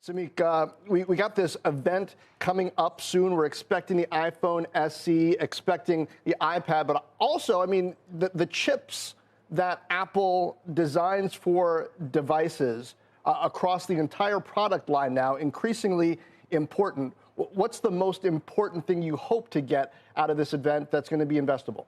Samik, we got this event coming up soon. We're expecting the iPhone SE, expecting the iPad, but also, I mean, the chips that Apple designs for devices across the entire product line now, increasingly important. What's the most important thing you hope to get out of this event that's going to be investable?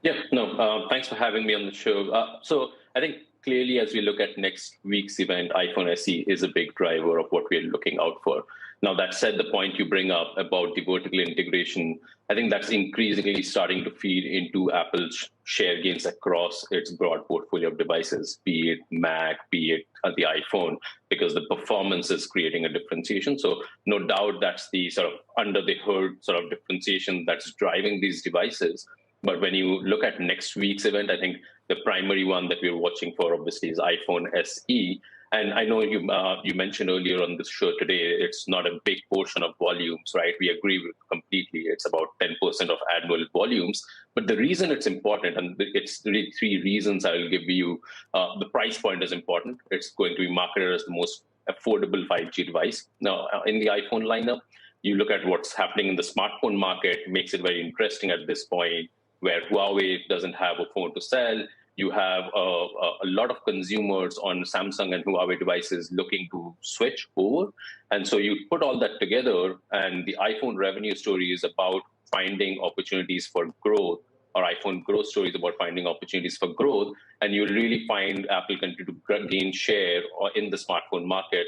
Yeah, no, thanks for having me on the show. So I think clearly, as we look at next week's event, iPhone SE is a big driver of what we're looking out for. Now, that said, the point you bring up about the vertical integration, I think that's increasingly starting to feed into Apple's share gains across its broad portfolio of devices, be it Mac, be it the iPhone, because the performance is creating a differentiation. So no doubt that's the sort of under the hood sort of differentiation that's driving these devices. But when you look at next week's event, I think the primary one that we're watching for, obviously, is iPhone SE. And I know you mentioned earlier on this show today, it's not a big portion of volumes, right? We agree with completely. It's about 10% of annual volumes. But the reason it's important, and it's really three reasons I'll give you. The price point is important. It's going to be marketed as the most affordable 5G device. Now, in the iPhone lineup, you look at what's happening in the smartphone market, makes it very interesting at this point, where Huawei doesn't have a phone to sell. You have a lot of consumers on Samsung and Huawei devices looking to switch over. And so you put all that together, and the iPhone revenue story is about finding opportunities for growth, or iPhone growth story is about finding opportunities for growth. And you'll really find Apple continue to gain share in the smartphone market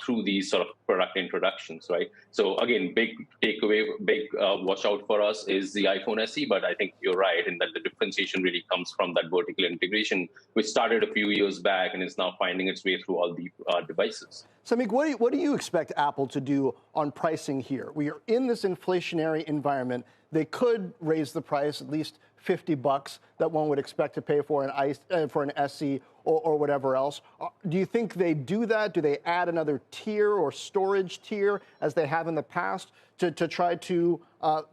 through these sort of product introductions, right? So again, big takeaway, big watch out for us is the iPhone SE, but I think you're right in that the differentiation really comes from that vertical integration, which started a few years back and is now finding its way through all the devices. Samik, what do you expect Apple to do on pricing here? We are in this inflationary environment. They could raise the price at least $50 that one would expect to pay for an SE or whatever else. Do you think they do that? Do they add another tier or storage tier as they have in the past to try to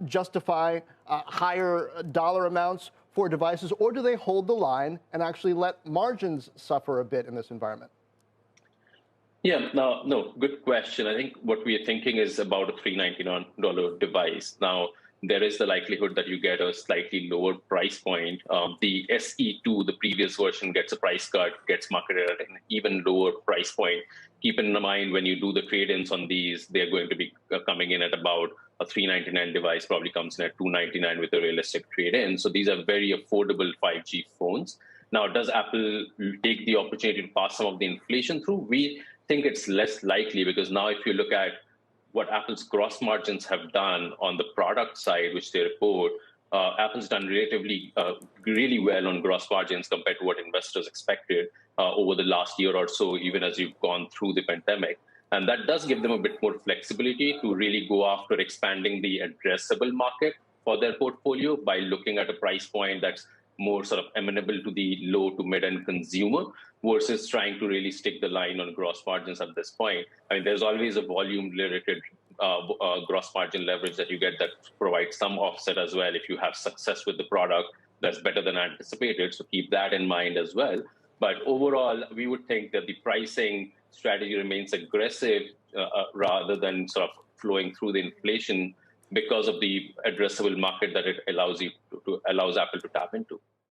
justify higher dollar amounts for devices? Or do they hold the line and actually let margins suffer a bit in this environment? Yeah, no, good question. I think what we are thinking is about a $399 device. Now, there is the likelihood that you get a slightly lower price point. The SE2, the previous version, gets a price cut, gets marketed at an even lower price point. Keep in mind, when you do the trade-ins on these, they're going to be coming in at about a $399 device, probably comes in at $299 with a realistic trade-in. So these are very affordable 5G phones. Now, does Apple take the opportunity to pass some of the inflation through? We think it's less likely, because now if you look at what Apple's gross margins have done on the product side, which they report, Apple's done relatively really well on gross margins compared to what investors expected over the last year or so, even as you've gone through the pandemic. And that does give them a bit more flexibility to really go after expanding the addressable market for their portfolio by looking at a price point that's more sort of amenable to the low to mid-end consumer versus trying to really stick the line on gross margins at this point. I mean, there's always a volume-related gross margin leverage that you get that provides some offset as well if you have success with the product that's better than anticipated. So keep that in mind as well. But overall, we would think that the pricing strategy remains aggressive rather than sort of flowing through the inflation, because of the addressable market that it allows Apple to tap into.